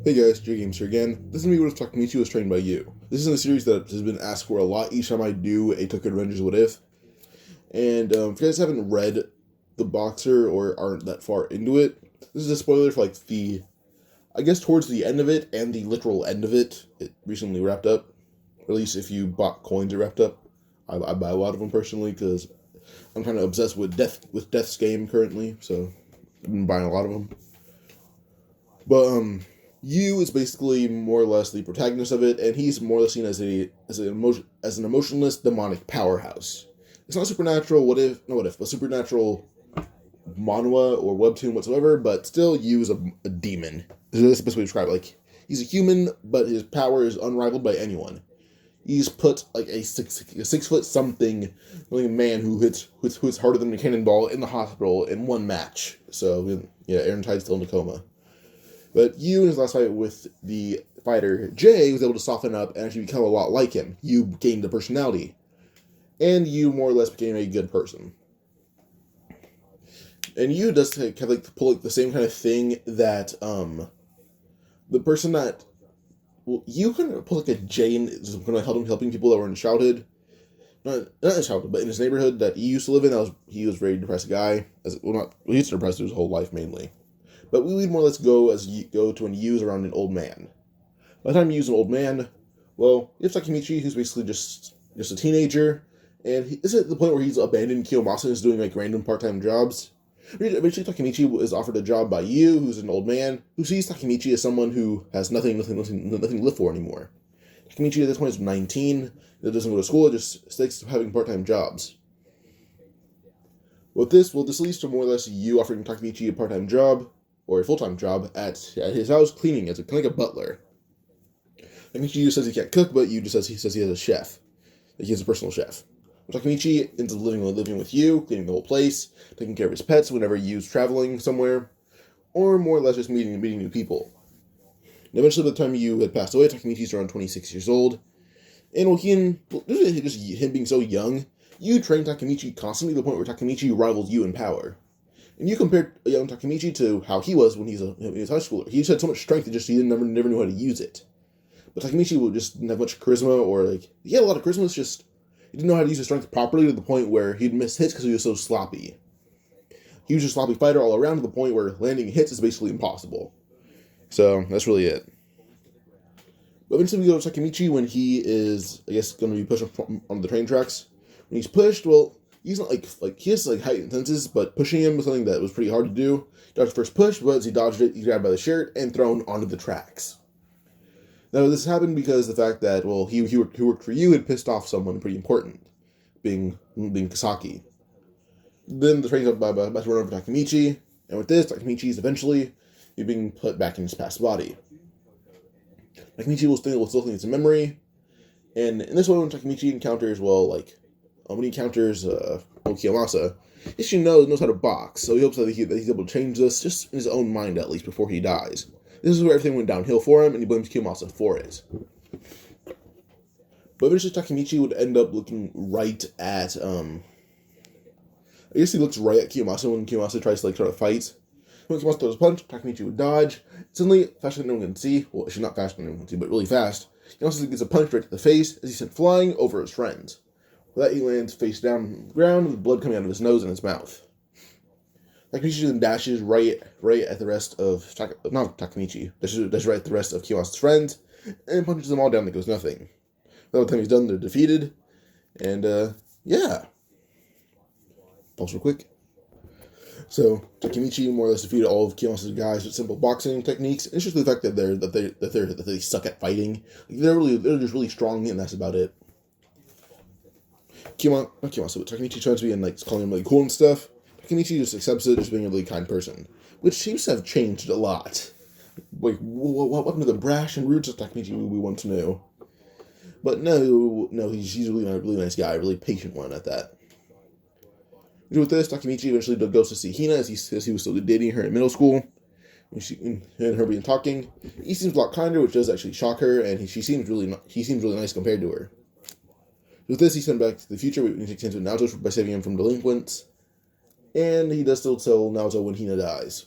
Hey guys, J-Games here again. This is me with Takamichi was trained by you. This is a series that has been asked for a lot each time I do a Tokyo Revengers What If. And if you guys haven't read the boxer or aren't that far into it, this is a spoiler for I guess towards the end of it and the literal end of it. It recently wrapped up. Or at least if you bought coins, it wrapped up. I buy a lot of them personally because I'm kind of obsessed with Death's game currently, so I've been buying a lot of them. But Yu is basically more or less the protagonist of it, and he's more or less seen as an emotionless demonic powerhouse. It's not supernatural. What if a supernatural manhwa or webtoon whatsoever, but still Yu is a demon. That's the best way to describe it. Like, he's a human, but his power is unrivaled by anyone. He's put like a 6 foot something man who hits harder than a cannonball in the hospital in one match. So yeah, Aaron Tide's still in a coma. But Yu, in his last fight with the fighter Jay, was able to soften up and actually become a lot like him. Yu gained a personality. And Yu more or less became a good person. And Yu does kind of pull the same kind of thing that the person that Yu kind of pulled a Jay in kind of helping people that were in childhood. Not in childhood, but in his neighborhood that he used to live in. He was a very depressed guy. He used to depressed his whole life mainly. But we would more or less go to when Yu's around an old man. By the time Yu's an old man, well, you have Takemichi, who's basically just a teenager, and is at the point where he's abandoned Kiyomasa and is doing random part-time jobs. Eventually, Takemichi is offered a job by Yu, who's an old man, who sees Takemichi as someone who has nothing to live for anymore. Takemichi at this point is 19, it doesn't go to school, it just sticks to having part-time jobs. This leads to more or less Yu offering Takemichi a part-time job, or a full-time job at his house cleaning as kind of like a butler. Takemichi just says he can't cook, but Yu just says he has a chef. Like he has a personal chef. Takemichi ends up living with Yu, cleaning the whole place, taking care of his pets whenever Yu's traveling somewhere, or more or less just meeting new people. And eventually, by the time Yu had passed away, Takemichi's around 26 years old. And him being so young, Yu trained Takemichi constantly to the point where Takemichi rivals Yu in power. And you compared a young Takemichi to how he was when he was high schooler. He just had so much strength, he never knew how to use it. But Takemichi would just didn't have much charisma, or he had a lot of charisma, it's just he didn't know how to use his strength properly to the point where he'd miss hits because he was so sloppy. He was a sloppy fighter all around to the point where landing hits is basically impossible. So that's really it. But eventually we go to Takemichi when he is, I guess, going to be pushed on the train tracks. When he's pushed, well, he's not he has heightened senses, but pushing him was something that was pretty hard to do. He dodged the first push, but as he dodged it, he grabbed by the shirt and thrown onto the tracks. Now this happened because the fact that he worked for Yu had pissed off someone pretty important, being Kasaki. Then the train's about to run over Takemichi, and with this, Takemichi is eventually being put back in his past body. Takemichi will still think it's a memory, and in this one, when Takemichi encounters Kiyomasa, he knows how to box, so he hopes that he's able to change this just in his own mind at least before he dies. This is where everything went downhill for him, and he blames Kiyomasa for it. But eventually Takemichi would end up looking right at, I guess he looks right at Kiyomasa when Kiyomasa tries to fight. When Kiyomasa throws a punch, Takemichi would dodge. Suddenly, faster than anyone can see, well, actually not faster than anyone can see, but really fast, Kiyomasa gets a punch right to the face as he's sent flying over his friends. With that, he lands face down on the ground with blood coming out of his nose and his mouth. Takemichi then dashes right at the rest of Takemichi. Dashes right at the rest of Kiyomasa's friends and punches them all down like it was nothing. By the time he's done, they're defeated. And yeah. Pause real quick. So Takemichi more or less defeated all of Kiyomasa's guys with simple boxing techniques. It's just the fact that they suck at fighting. They're just really strong, and that's about it. Not Kiyomasa, but Takemichi tries to be and calling him cool and stuff. Takemichi just accepts it as being a really kind person, which seems to have changed a lot. What happened to the brash and rude Takemichi we once knew? But no, he's a really nice guy, a really patient one at that. With this, Takemichi eventually goes to see Hina as he was still dating her in middle school. And her being talking, he seems a lot kinder, which does actually shock her, and he seems really nice compared to her. With this, he's sent back to the future when he takes him to Naoto by saving him from delinquents. And he does still tell Naoto when Hina dies.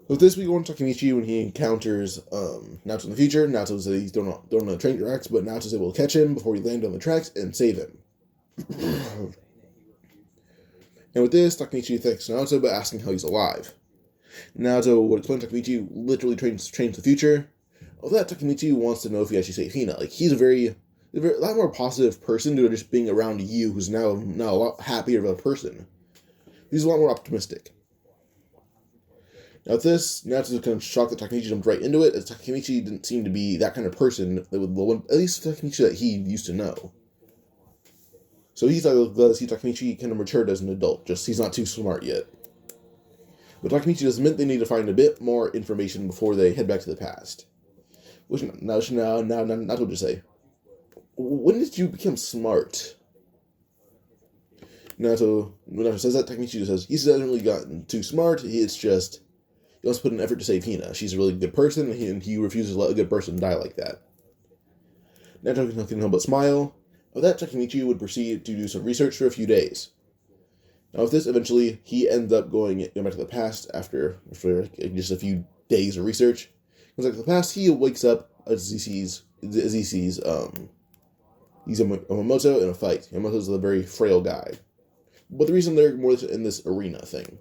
With this, we go on Takemichi when he encounters Naoto in the future. Naoto says he's don't know the train tracks, but Naoto's able to catch him before he lands on the tracks and save him. And with this, Takemichi thanks Naoto by asking how he's alive. Naoto would explain Takemichi literally trains the future. Although that Takemichi wants to know if he actually saved Hina. Like, he's a lot more positive person to just being around you, who's now a lot happier of a person. He's a lot more optimistic. Now with this, Naoto's kind of shocked that Takemichi jumped right into it, as Takemichi didn't seem to be that kind of person, at least Takemichi that he used to know. So he thought it was glad to see Takemichi kind of matured as an adult, just he's not too smart yet. But Takemichi does admit they need to find a bit more information before they head back to the past. Which now not what to say. When did you become smart? Naoto says that, Takemichi just says he's hasn't really gotten too smart. It's just he wants to put an effort to save Hina. She's a really good person, and he refuses to let a good person die like that. Naoto can help but smile. With that, Takemichi would proceed to do some research for a few days. Now, with this, eventually, he ends up going back to the past after just a few days of research. Goes back to the past, he wakes up as he sees Yamamoto in a fight. Yamamoto's a very frail guy. But the reason they're more in this arena thing,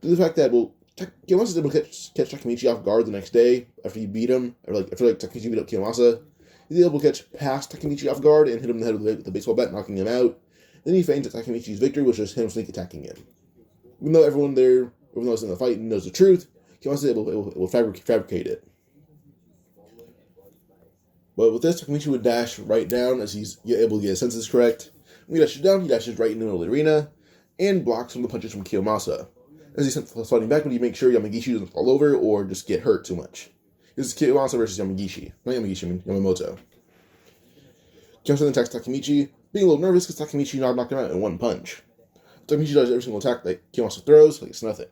due to the fact that, Kiyomasa is able to catch Takemichi off guard the next day after he beat him, after Takemichi beat up Kiyomasa. He's able to catch past Takemichi off guard and hit him in the head with the baseball bat, knocking him out. Then he feigns that Takemichi's victory was just him sneak attacking him. Even though everyone else in the fight knows the truth, Kiyomasa is able to fabricate it. But with this, Takemichi would dash right down as he's able to get his senses correct. When he dashes down, he dashes right in the middle of the arena and blocks some of the punches from Kiyomasa. As he's fighting back, when he makes sure Yamagishi doesn't fall over or just get hurt too much. This is Kiyomasa versus Yamagishi. Not Yamagishi, I mean Yamamoto. Kiyomasa then attacks Takemichi, being a little nervous because Takemichi knocked him out in one punch. Takemichi does every single attack that Kiyomasa throws, like it's nothing.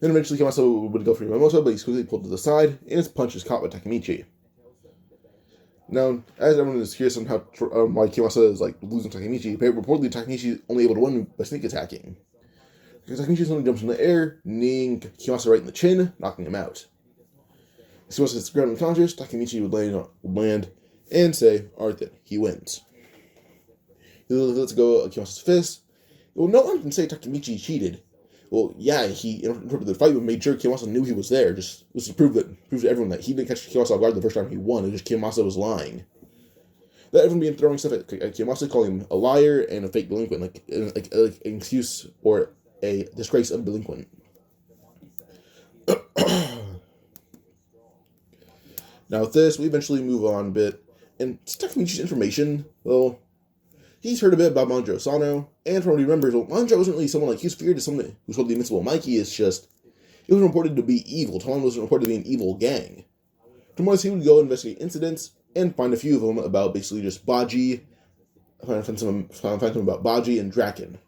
Then eventually Kiyomasa would go for Yamamoto, but he's quickly pulled to the side, and his punch is caught by Takemichi. Now, as everyone is curious on why Kiyomasa is losing Takemichi, reportedly Takemichi is only able to win by sneak attacking. Because Takemichi suddenly jumps in the air, kneeing Kiyomasa right in the chin, knocking him out. As Kiyomasa hits the ground unconscious, Takemichi would land and say, alright then, he wins. He lets go of Kiyomasa's fist. Well, no one can say Takemichi cheated. Well, yeah, he interrupted the fight, but made sure Kiyomasa knew he was there. Just to prove to everyone that he didn't catch Kiyomasa off guard the first time he won. It just Kiyomasa was lying. That everyone began throwing stuff at Kiyomasa, calling him a liar and a fake delinquent, like an excuse or a disgrace of delinquent. Now with this, we eventually move on a bit, and Takemichi's information, well, he's heard a bit about Manjiro Sano, and from what he remembers, well, Manjiro wasn't really someone he was feared as someone who's called the Invincible Mikey. It's just, he was reported to be evil. Toman was reported to be an evil gang. From what he would go investigate incidents and find a few of them about basically just Baji, find some about Baji and Draken.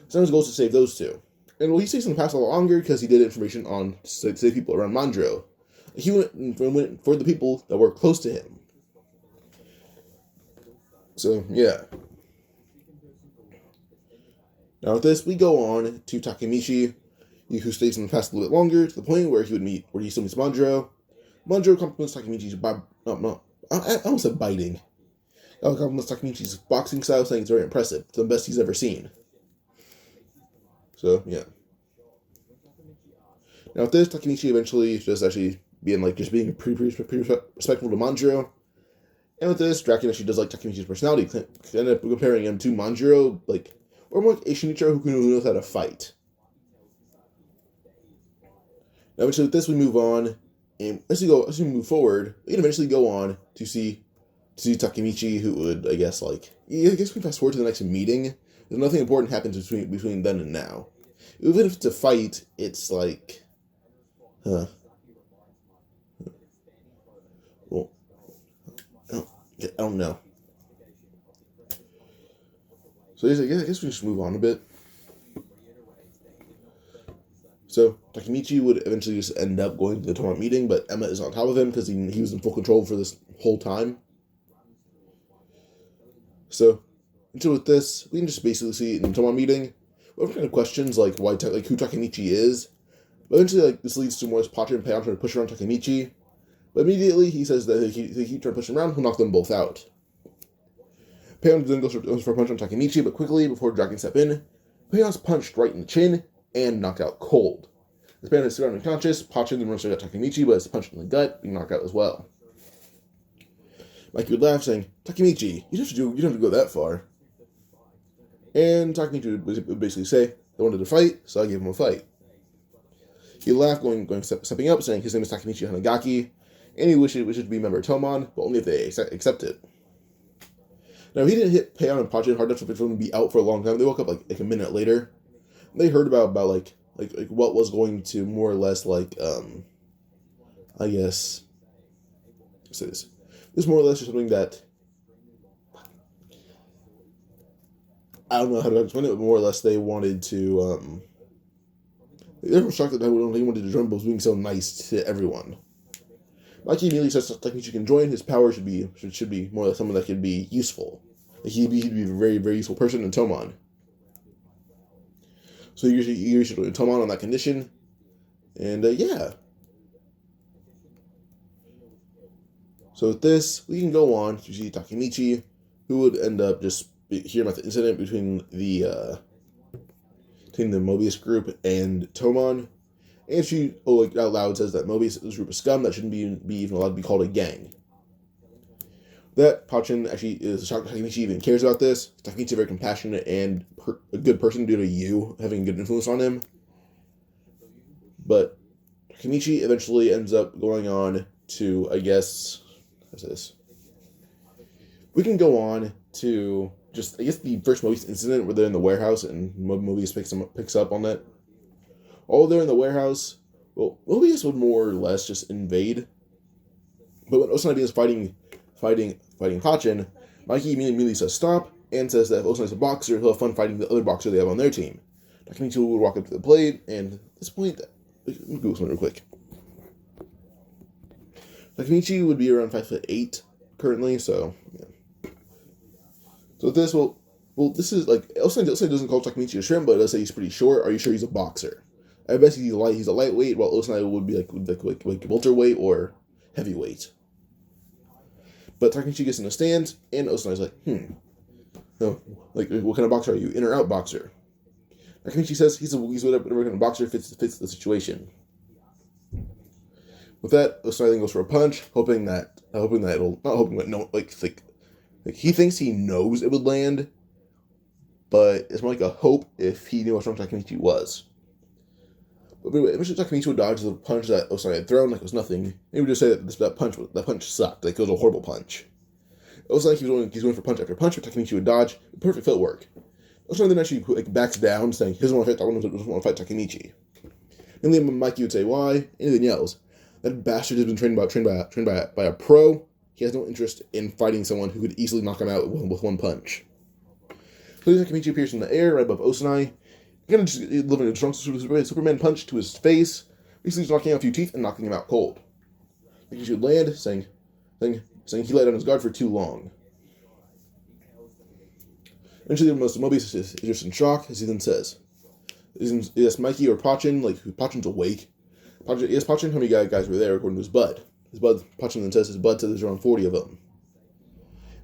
So his goal is to save those two. And well, he stays in the past a lot longer because he did information on to save people around Manjiro. He went for the people that were close to him. So, yeah. Now with this, we go on to Takemichi, who stays in the past a little bit longer, to the point where he still meets Manjiro. Manjiro compliments Takemichi's I almost said biting. Compliments Takemichi's boxing style, saying it's very impressive. It's the best he's ever seen. So, yeah. Now with this, Takemichi eventually just actually being pretty respectful to Manjiro. And with this, Draken actually does like Takemichi's personality, end up comparing him to Manjiro, or more like a Shinichiro who knows how to fight. Now eventually with this, we move on, and as we move forward, we can eventually go on to see Takemichi, who would, I guess we can fast forward to the next meeting. There's nothing important happens between then and now. Even if it's a fight, it's well, I don't know. So I guess we just move on a bit. So Takemichi would eventually just end up going to the Toman meeting, but Emma is on top of him because he was in full control for this whole time. So until with this, we can just basically see in the Toman meeting, whatever kind of questions who Takemichi is, But eventually, like, this leads to more Pachin and Payon trying to push around Takemichi. But immediately, he says that if they keep trying to push him around, he'll knock them both out. Payon then goes for a punch on Takemichi, but quickly, before Dragon step in, Payon's punched right in the chin and knocked out cold. As Payon is still unconscious, Pachin then runs straight at Takemichi, but is punched in the gut, being knocked out as well. Mikey would laugh, saying, "Takemichi, you don't have to go that far." And Takemichi would basically say, "They wanted to fight, so I gave him a fight." He laughed, stepping up, saying his name is Takemichi Hanagaki, and he wished it be a member of Toman, but only if they accept it. Now, he didn't hit Payon and Pachin hard enough for them to be out for a long time. They woke up like a minute later. They heard about like what was going to more or less I guess, what's this? This is more or less just something that, I don't know how to explain it, but more or less they wanted to, they were shocked that they wanted to join, but was being so nice to everyone. Mikey immediately says that Takemichi can join. His power should be more like someone that could be useful. Like he'd be a very, very useful person in Toman. So you should join Toman on that condition. And yeah. So with this, we can go on to see Takemichi, who would end up just hearing about the incident between the Mobius group and Toman. And she, out loud says that Mobius is a group of scum that shouldn't be even allowed to be called a gang. That Pachin actually is shocked that Takemichi even cares about this. Takemichi is a very compassionate and a good person due to you having a good influence on him. But Takemichi eventually ends up going on to, I guess, what's this? We can go on to just, I guess, the first Mobius incident where they're in the warehouse and Mobius picks up on that. All there in the warehouse, well, Mobius would more or less just invade. But when Osanai begins fighting Pachin, Mikey immediately says stop and says that if Osanai's a boxer, he'll have fun fighting the other boxer they have on their team. Takemichi will walk up to the plate, and at this point, let me Google something real quick. Takemichi would be around 5'8" currently, so yeah. So this this is like Osanai doesn't call Takemichi a shrimp, but it does say he's pretty short. Are you sure he's a boxer? I bet he's a lightweight, while Osanai would be like welterweight or heavyweight. But Takemichi gets in the stand, and Osanai's like, no, like, what kind of boxer are you? In or out boxer? Takemichi says he's whatever kind of boxer fits the situation. With that, Osanai then goes for a punch, hoping that it'll, not hoping, but no, like he thinks he knows it would land, but it's more like a hope if he knew how strong Takemichi was. But anyway, eventually Takemichi would dodge the punch that Osanai had thrown like it was nothing. He would just say that that punch sucked, like it was a horrible punch. Osanai keeps going for punch after punch, but Takemichi would dodge. Perfect footwork. Osanai then actually backs down, saying he doesn't want to fight Takemichi. And then Mikey would say why, and then yells, "That bastard has been trained by a pro. He has no interest in fighting someone who could easily knock him out with one punch." So Takemichi appears in the air right above Osanai. Kind of just delivering a strong Superman punch to his face, basically knocking out a few teeth and knocking him out cold. Takemichi would land, saying he let down his guard for too long. Eventually, Mobius is just in shock, as he then says, "Is Mikey or Pachin, like, Pachin's awake? Pachin, how many guys were there, according to his bud? Pachin then says his bud said there's around 40 of them.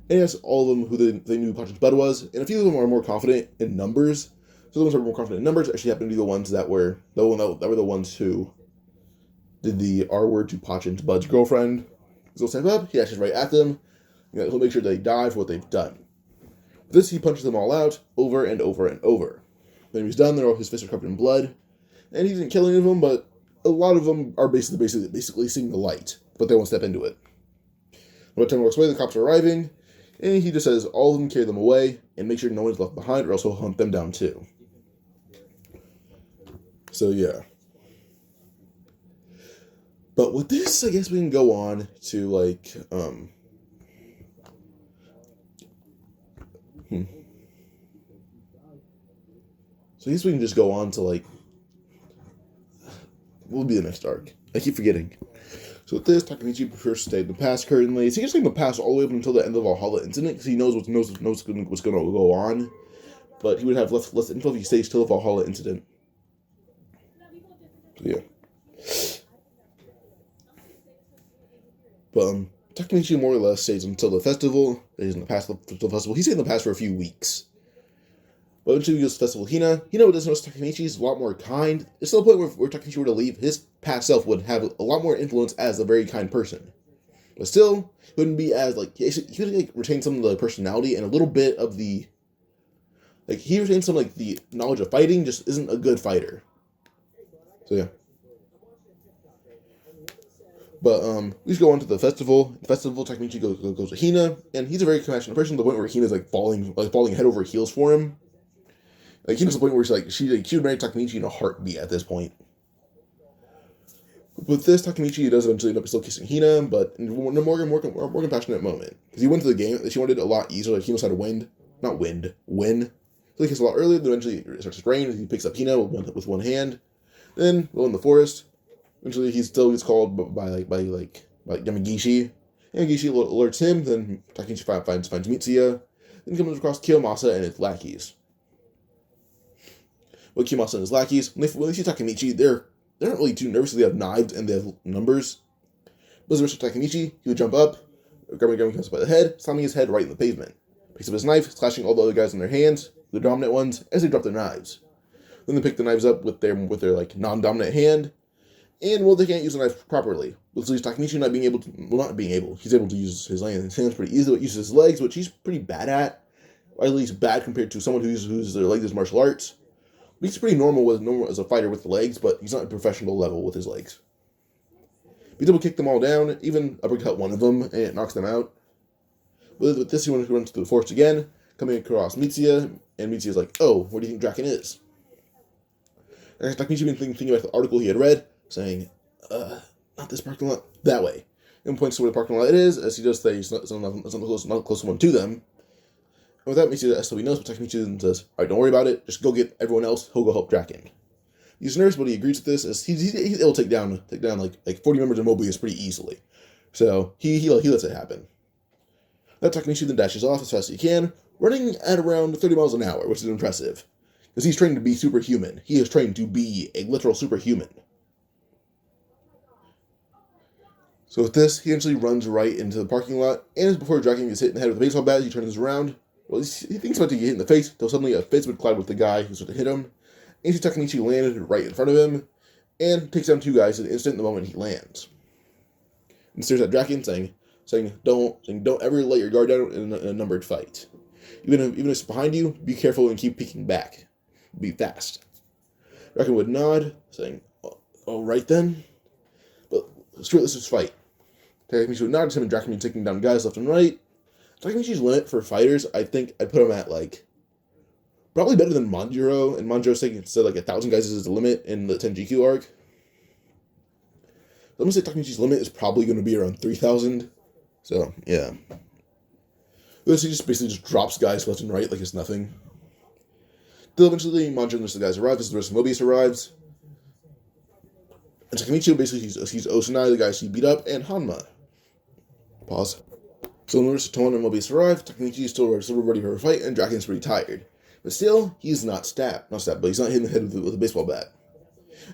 And he asks all of them who they knew Pachin's bud was, and a few of them are more confident in numbers. So the ones that were more confident in numbers actually happen to be the ones that were the ones who did the R word to Pachin's bud's girlfriend. So he'll step up, he dashes right at them, he'll make sure they die for what they've done. With this, he punches them all out, over and over and over. When he's done, his fists are covered in blood, and he didn't kill any of them, but a lot of them are basically seeing the light, but they won't step into it. About 10 walks away, the cops are arriving, and he just says all of them carry them away, and make sure no one's left behind, or else he'll hunt them down too. So yeah. But with this, I guess we can go on to like, So I guess we can just go on to like, what will be the next arc? I keep forgetting. So with this, Takemichi prefers to stay in the past currently. So he can stay in the past all the way up until the end of Valhalla incident, because he knows what's going to go on. But he would have less info if he stays till the Valhalla incident. Yeah. But Takemichi more or less stays until the festival. He's in the past the festival. He stayed in the past for a few weeks. But eventually he goes to the festival Hina. Hina does notice Takemichi is a lot more kind. It's to the point where Takemichi were to leave, his past self would have a lot more influence as a very kind person. But still, he wouldn't be as, like, he would, like, retain some of the personality and a little bit of the, like, he retains some, like, the knowledge of fighting, just isn't a good fighter. So, yeah. But, we just go on to the festival. The festival, Takemichi goes to Hina, and he's a very compassionate person to the point where Hina's, like, falling head over heels for him. Like, Hina's the point where she would marry Takemichi in a heartbeat at this point. With this, Takemichi does eventually end up still kissing Hina, but in a more compassionate moment. Because he went to the game, she wanted it a lot easier, like, he knows how to win. So he kisses a lot earlier, then eventually it starts to rain, he picks up Hina with one hand. Then, while in the forest, eventually he still gets called by Yamagishi. Yamagishi alerts him, then Takemichi finds Mitsuya, then comes across Kiyomasa and his lackeys. With Kiyomasa and his lackeys, when they see Takemichi, they're not really too nervous. They have knives and they have numbers. But as the rest of Takemichi, he would jump up, grab him by the head, slamming his head right in the pavement. Picks up his knife, slashing all the other guys in their hands, the dominant ones, as they drop their knives. Then they pick the knives up with their like non-dominant hand, and they can't use the knife properly. Which leaves Takemichi he's able to use his hands pretty easily, but uses his legs, which he's pretty bad at, or at least bad compared to someone who uses their legs as martial arts. He's pretty normal as a fighter with the legs, but he's not at professional level with his legs. He's able to kick them all down, even uppercut one of them, and it knocks them out. With this, he runs through the forest again, coming across Mitsuya, and Mitsuya's like, "Oh, where do you think Draken is?" And Takemichi been thinking about the article he had read, saying, "Not this parking lot, that way." And points to where the parking lot is, as he does say it's not the closest one to them. And with that, Mitsuya SW knows, but Takemichi then says, "Alright, don't worry about it, just go get everyone else, he'll go help Draken." He's nervous, but he agrees with this, as he's able to take down like 40 members of Mobius pretty easily. So he lets it happen. That Takemichi then dashes off as fast as he can, running at around 30 miles an hour, which is impressive. Because he's trained to be superhuman. He is trained to be a literal superhuman. So with this, he actually runs right into the parking lot, and before Draken gets hit in the head with a baseball bat, he turns around. Well, he thinks about to get hit in the face, until suddenly a fist would collide with the guy who's going to hit him. And Takemichi landed right in front of him, and takes down two guys in the instant the moment he lands. And stares at Draken, saying, don't ever let your guard down in a numbered fight. Even if it's behind you, be careful and keep peeking back. Be fast. Draken would nod, saying, "All right then." But let's just fight. Takemichi would nod to him, and Draken would be taking down guys left and right. Takemichi's limit for fighters, I think I'd put him at probably better than Manjiro, and Manjiro's said 1,000 guys is the limit in the Tenjiku arc. I'm gonna say Takemichi's limit is probably going to be around 3,000. So yeah, this he basically drops guys left and right like it's nothing. Till eventually Manjiro and the guys arrive as the rest of Mobius arrives. And Takemichi basically he's Osanai, the guys he beat up, and Hanma. Pause. So when the rest of Toman and Mobius arrive, Takemichi is still ready for a fight, and Draken's pretty tired. But still, he's not stabbed, but he's not hit in the head with a baseball bat.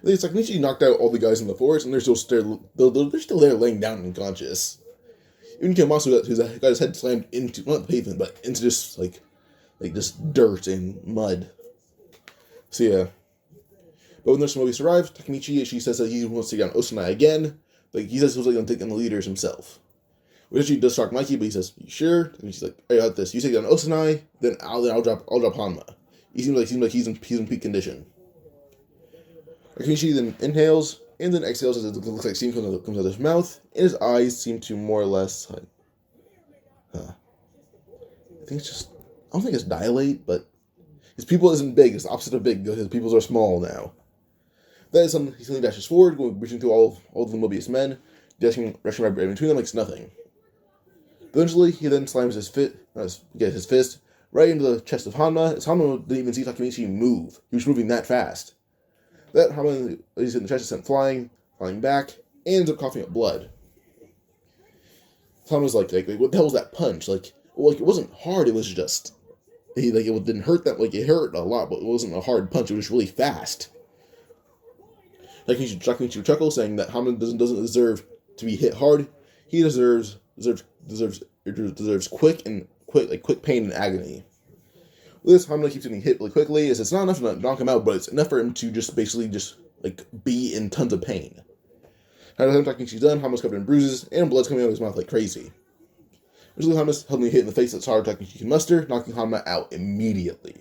Takemichi knocked out all the guys in the forest, and they're still there laying down unconscious. Even Kiyomasa, who's got his head slammed into, not the pavement, but into just, just dirt and mud. So, yeah. But when the Mobius arrives, Takemichi, she says that he wants to take down Osanai again, but he says he's going to take down the leaders himself. Which actually does shock Mikey, but he says, "You sure?" And she's like, "I got this. You take down Osanai, then I'll drop Hanma." He seems like he's in peak condition. Takemichi then inhales, and then exhales as it looks like steam comes out of his mouth, and his eyes seem to more or less I don't think it's dilate, but his pupil isn't big, it's the opposite of big, his pupils are small now. That is something, he suddenly dashes forward, reaching through all of the Mobius men, rushing right between them like it's nothing. Eventually, he then slams his fist right into the chest of Hanma, as Hanma didn't even see Takemichi move. He was moving that fast. That Hanma, he's in the chest, is sent flying back, and ends up coughing up blood. Hanma's like, what the hell was that punch? It wasn't hard, it was just, it didn't hurt that, it hurt a lot, but it wasn't a hard punch, it was really fast. Takamichi would chuckle, saying that Hamna doesn't deserve to be hit hard. He deserves quick pain and agony. With this, Hamna keeps getting hit really quickly, as it's not enough to knock him out, but it's enough for him to just be in tons of pain. By the time Takamichi's done, Hamna's covered in bruises, and blood's coming out of his mouth like crazy. Eventually, Hamna's helping hit in the face that's hard Takamichi can muster, knocking Hamna out immediately.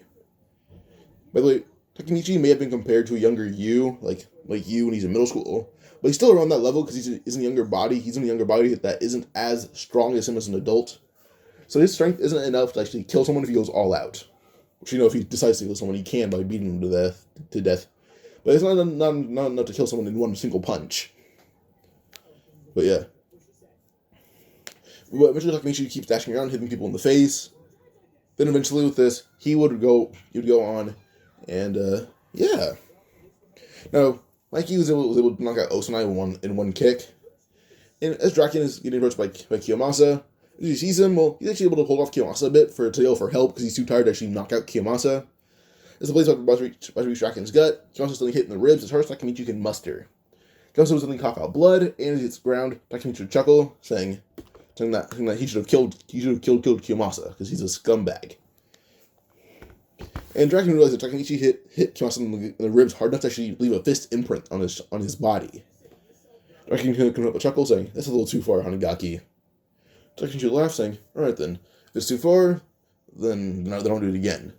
By the way, Takamichi may have been compared to a younger you, like you when he's in middle school, but he's still around that level because he's in a younger body. He's in a younger body that isn't as strong as him as an adult. So his strength isn't enough to actually kill someone if he goes all out. Which, if he decides to kill someone, he can by beating them to death. But it's not enough to kill someone in one single punch. But yeah. But eventually Takamichi keeps dashing around, hitting people in the face. Then eventually with this, he would go on, and yeah. Now, Mikey was able to knock out Osanai in one kick. And as Draken is getting approached by Kiyomasa, as he sees him, he's actually able to hold off Kiyomasa a bit to yell for help because he's too tired to actually knock out Kiyomasa. As the blade's about to reach Draken's gut, Kiyomasa suddenly hit in the ribs as hard as Takamichi can muster. Kiyomasa would suddenly cough out blood, and as he hits the ground, Takamichi would chuckle, saying that he should have killed Kiyomasa because he's a scumbag. And Draken realized that Takamichi hit Kiyomasa in the ribs hard enough to actually leave a fist imprint on his body. Draken couldn't help but chuckle, saying, "That's a little too far, Hanagaki." Takamichi would laugh, saying, "Alright then, if it's too far, then don't do it again."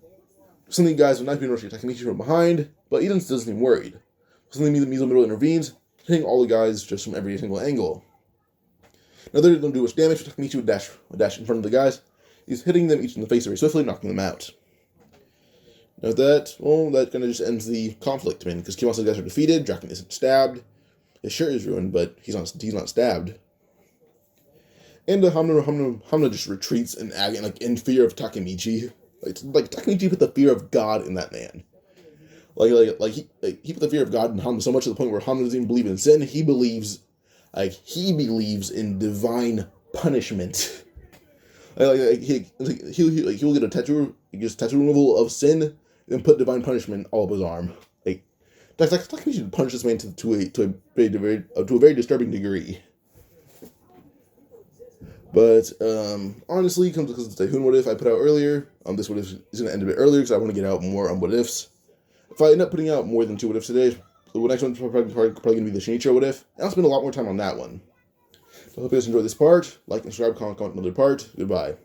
Suddenly, guys with knife being rushed at Takamichi from behind, but Eden doesn't seem worried. Suddenly, Middle intervenes, hitting all the guys just from every single angle. Now, they don't do much damage, but Takamichi would dash in front of the guys. He's hitting them each in the face very swiftly, knocking them out. Now that kind of just ends the conflict, because Kiyomasa's guys are defeated, Draken isn't stabbed, his shirt is ruined, but he's not stabbed. And Hamna just retreats in agony, in fear of Takemichi. Like Takemichi put the fear of God in that man. He put the fear of God in Hamna so much to the point where Hamna doesn't even believe in sin. He believes in divine punishment. He'll get a tattoo removal of sin, and put divine punishment all up his arm. Takemichi should punish this man to a very disturbing degree. But honestly, because it's a Hoon What If I put out earlier, this What If is going to end a bit earlier because I want to get out more on What Ifs. If I end up putting out more than 2 What Ifs today, the next one's probably going to be the Shinichiro What If, and I'll spend a lot more time on that one. So I hope you guys enjoyed this part. Like and subscribe, comment another part. Goodbye.